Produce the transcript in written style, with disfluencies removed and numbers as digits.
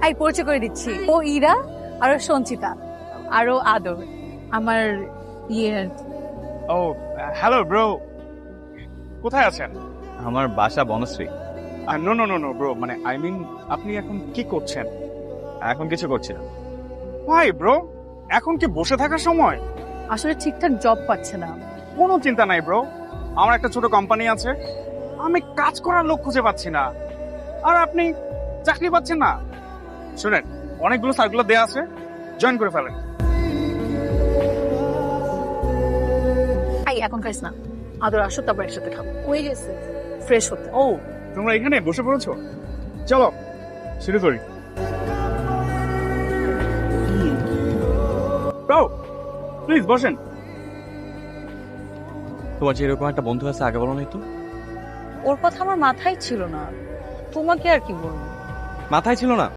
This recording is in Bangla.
এই পরিচয় করে দিচ্ছি, ও ইরা আর ও সঞ্চিতা আর ও আদর, আমার ইয়ে। ও হ্যালো ব্রো, কোথায় আছেন? আমার বাসা Banasree. No no no no bro, মানে আই মিন আপনি এখন কি করছেন? এখন কিছু করছি না। ভাই ব্রো, এখন কি বসে থাকার সময়? আসলে ঠিকঠাক জব পাচ্ছে না। কোনো চিন্তা নাই ব্রো, আমার একটা ছোট কোম্পানি আছে, আমি কাজ করার লোক খুঁজে পাচ্ছি না, আর আপনি চাকরি পাচ্ছেন না। শুনেন, অনেকগুলো সার্কুলার দেয়া আছে, জয়েন করে ফেলেন। এই এখন খাইস না, আদর আসো তারপর একসাথে খাবো। ওই গেছে ফ্রেশ হতে। ও তোমরা এখানে বসে পড়েছো, চলো শুরু করি। ব্রো প্লিজ বসেন। তোমার যে এরকম একটা বন্ধু আছে আগে বলো নাই তো? ওর কথা আমার মাথায় ছিল না, তোমাকে আর কি বলবো। মাথায় ছিল না?